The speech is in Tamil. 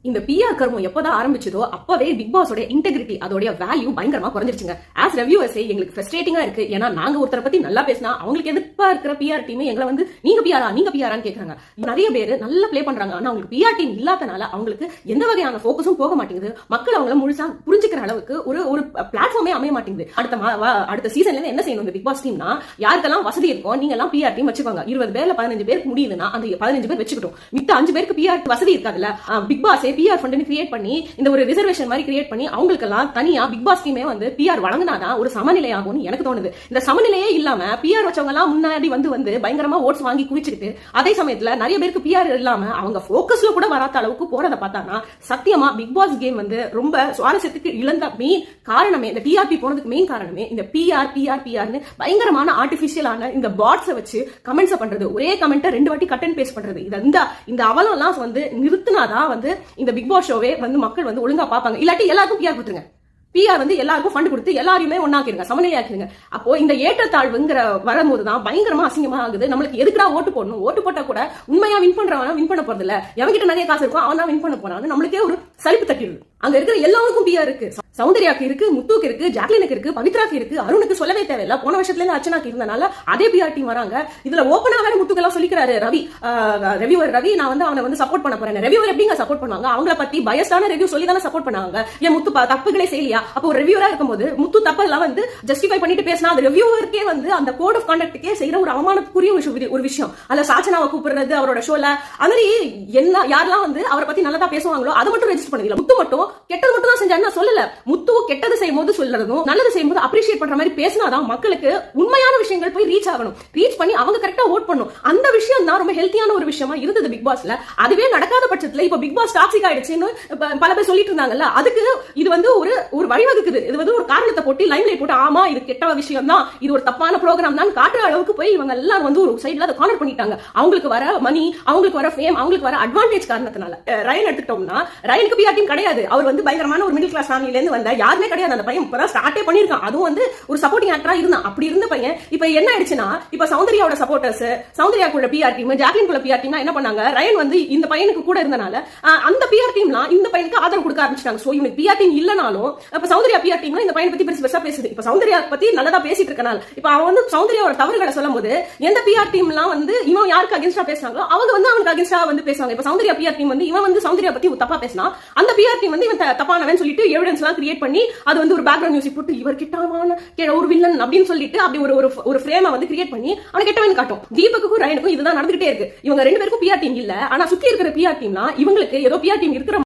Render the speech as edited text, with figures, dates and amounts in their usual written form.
இந்த பிஆர் கர்மம் எப்பதான் ஆரம்பிச்சதோ அப்பவே பிக் பாஸோட இன்டெகிரிட்டி அதோட வேல்யூ பயங்கரமா குறைஞ்சிருச்சுங்க. ஆஸ் ரிவ்யூவர்ஸே எங்களுக்கு ஃப்ரஸ்ட்ரேட்டிங்கா இருக்கு. ஏன்னா நாங்க ஒருத்தரை பத்தி நல்லா பேசினா அவங்களுக்கு எதிர்ப்பா இருக்கிற பிஆர் டீம் எங்களை வந்து நீங்க பிஆரான்னு கேக்குறாங்க. நிறைய பேர் நல்லா பிளே பண்றாங்க. ஆனா அவங்களுக்கு பிஆர் டீம் இல்லாதனால அவங்களுக்கு எந்த வகையான போக்கஸும் போக மாட்டேங்குது. மக்கள் அவங்கள முழுசா புரிஞ்சுக்கிற அளவுக்கு ஒரு பிளாட்ஃபார்மே அமைய மாட்டேங்குது. அடுத்த சீசன்ல இருந்து என்ன செய்யணும் பிக் பாஸ் டீம்னா, யாருக்கெல்லாம் வசதி இருக்கும் நீங்க எல்லாம் பிஆர் டீம் வச்சுக்கோங்க. 20 பேர்ல 15 பேருக்கு முடியுதுன்னா அந்த 15 பேர் வச்சுக்கிட்டோம். மித்த 5 பேருக்கு பிஆர் வசதி இருக்காதுல்ல. Big boss PR fund create பண்ணி இந்த ஒரு ரிசர்வேஷன் மாதிரி கிரியேட் பண்ணி அவங்களுக்கெல்லாம் தனியா பிக் பாஸ் டீமே வந்து பிஆர் வழங்கினாதான் ஒரு சமநிலை ஆகும்னு எனக்கு தோணுது. இந்த சமநிலையே இல்லாம பிஆர் வச்சவங்க எல்லாம் முன்னாடி வந்து பயங்கரமா ஓட்ஸ் வாங்கி குவிச்சுக்கிட்டு அதே சமயத்துல நிறைய பேருக்கு பிஆர் இல்லாம அவங்க போக்கஸ்ல கூட வராத அளவுக்கு போறத பார்த்தானா சத்தியமா பிக் பாஸ் கேம் வந்து ரொம்ப சுவாரஸ்யத்துக்கு இழந்த மெயின் காரணமே இந்த டிஆர்பி போனதுக்கு மெயின் காரணமே இந்த பிஆர்னு பயங்கரமான ஆர்டிபிஷியலான இந்த பாட்ஸை வச்சு கமெண்ட்ஸ் பண்றது, ஒரே கமெண்ட்டை 2 வாட்டி கட் அண்ட் பேஸ்ட் பண்றது. இந்த அவலம் எல்லாம் வந்து நிறுத்தினாதான் வந்து இந்த பிக் பாஸ் ஷோவே வந்து மக்கள் வந்து ஒழுங்கா பாப்பாங்க. இல்லாட்டி எல்லாருக்கும் பிஆர் கொடுத்துருங்க. பிஆர் வந்து எல்லாருக்கும் ஃபண்ட் கொடுத்து எல்லாரையுமே ஒன்னாக்கிருங்க, சமநிலையாக்கிருங்க. அப்போ இந்த ஏற்றத்தாழ்வுங்கிற வரும்போதுதான் பயங்கரமா அசிங்கமா ஆகுது. நம்மளுக்கு எதுக்குடா ஓட்டு போடணும்? ஓட்டு போட்டா கூட உண்மையா வின் பண்றவனா வின் பண்ண போறது இல்ல. எவங்கிட்ட நிறைய காசு இருக்கும் அவன் தான் வின் பண்ண போறான்னு நம்மளுக்கே ஒரு சலிப்பு தட்டிடுது. அங்க இருக்கிற எல்லாருக்கும் பிஆர் இருக்கு. சௌந்தர்யாக்கு இருக்கு, முத்துக்கு இருக்கு, ஜாக்லினுக்கு இருக்கு, பவித்ராக்கு இருக்கு, அருணுக்கு சொல்லவே தேவையில்ல. போன வருஷத்துல இருந்து அர்ச்சனாக்கு இருந்தனால அதே பிஆர் டீம் வராங்க. இதுல ஓப்பனா வேற முத்துக்கெல்லாம் சொல்லிக்கிறாரு ரவி, நான் வந்து அவனை வந்து சப்போர்ட் பண்ண போறேன். ரெவியூவர் எப்படிங்க சப்போர்ட் பண்ணுவாங்க? அவங்கள பத்தி பயஸ்டான ரிவ்யூ சொல்லி தானே சப்போர்ட் பண்ணாங்க. ஏன் முத்து தப்புகளே செய்யலையா? அப்போ ஒரு ரிவ்யூவரா இருக்கும்போது முத்து தப்பெல்லாம் வந்து ஜஸ்டிஃபை பண்ணிட்டு பேசினா அது ரிவ்யூவருக்கே வந்து அந்த கோட் ஆஃப் கான்டக்டுக்கே செய்யற ஒரு அவமானத்துக்குரிய ஒரு விஷயம். அதுல சாச்சனாவை கூப்பிடுறது அவரோட ஷோல அது என்ன யாரெல்லாம் வந்து அவரை பத்தி நல்லதா பேசுவாங்களோ அதை மட்டும் ரெஜிஸ்டர் பண்ணல. முத்து மட்டும் கெட்டது மட்டும் தான் செஞ்சாருன்னு சொல்லல. முத்து கெட்டது செய்யும் போது சொல்றதும் நல்லது செய்யும் போது அப்ரிஷியேட் பண்ற மாதிரி பேசினாதான் மக்களுக்கு உண்மையான விஷயங்கள் போய் ரீச் ஆகணும். ரீச் பண்ணி அவங்க கரெக்டா ஓட் பண்ணணும். அந்த விஷயம் தான் ரொம்ப ஹெல்த்தியான ஒரு விஷயமா இருந்தது பிக் பாஸ்ல. அதுவே நடக்காத பட்சத்துல இப்ப பிக் பாஸ் டாக்ஸிக் ஆயிடுச்சுன்னு பல பேர் சொல்லிட்டு இருந்தாங்கல்ல. அதுக்கு இது வந்து ஒரு வழிவகுக்குது. இது வந்து ஒரு காரணத்தை போட்டு லைன்ல போட்டு ஆமா இது கெட்ட விஷயம் தான், இது ஒரு தப்பான ப்ரோக்ராம் தான் காட்டுற அளவுக்கு போய் இவங்க எல்லாம் வந்து ஒரு சைடுல அதை கார்னர் பண்ணிட்டாங்க. அவங்களுக்கு வர மணி, அவங்களுக்கு வர ஃபேம், அவங்களுக்கு வர அட்வான்டேஜ் காரணத்தினால ரயன் எடுத்துட்டோம்னா ரயனுக்கு பிஆர் டீம் கிடையாது. அவர் வந்து பயங்கரமான ஒரு மிடில் கிளாஸ் ஃபேமிலில இருந்து வந்த யாருமே கிடையாது. அந்த பையன் இப்பதான் ஸ்டார்ட்டே பண்ணிருக்கான். அதுவும் வந்து ஒரு சப்போர்ட்டிங் ஆக்டரா இருந்தான். அப்படி இருந்த பையன் இப்ப என்ன ஆயிடுச்சுன்னா, இப்ப சௌந்தர்யாவோட சப்போர்ட்டர்ஸ், சௌந்தர்யாக்குள்ள பிஆர் டீம், ஜாக்லின்குள்ள பிஆர் டீம் என்ன பண்ணாங்க? ரயன் வந்து இந்த பையனுக்கு கூட இருந்தனால அந்த பிஆர் டீம்லாம் இந்த பையனுக்கு ஆதரவு கொடுக்க ஆரம்பிச்சிட்டாங்க. சோ இவனுக்கு பிஆர் டீம் இல்லனாலும் இப்ப சௌந்தர்யா பிஆர் டீம் இந்த பையனை பத்தி பெருசா பேசுது. இப்ப சௌந்தர்யா பத்தி நல்லதா பேசிட்டு இருக்கனால இப்ப அவன் வந்து சௌந்தர்யாவோட தவறுகளை சொல்லும் போது எந்த பிஆர் டீம்லாம் வந்து இவன் யாருக்கு அகேன்ஸ்டா பேசுறாங்களோ அவங்க வந்து அவனுக்கு அகேன்ஸ்டா வந்து பேசுவாங்க. இப்ப சௌந்தர்யா பிஆர் டீம் வந்து இவன் வந்து சௌந்தர்யா பத்தி தப்பா பேசினா அந்த பிஆர் டீம் வந்து இவன் தப்பானவன் சொல்லிட்டு எவிடன்ஸ் எல்லாம் கிரியேட் பண்ணி அது வந்து ஒரு பேக்ரவுண்ட் மியூசிக் போட்டு இவர் கிட்டமான ஒரு வில்லன் அப்படின்னு சொல்லிட்டு அப்படி ஒரு ஃப்ரேமை வந்து கிரியேட் பண்ணி அவனை கெட்டவன் காட்டும். தீபக்குக்கும் ரயனுக்கும் இதுதான் நடந்துகிட்டே இருக்கு. இவங்க 2 பேருக்கும் பிஆர் டீம் இல்ல. ஆனா சுத்தி இருக்கிற பிஆர் டீம்னா இவங்களுக்கு ஏதோ பிஆர் டீம் இருக்கிற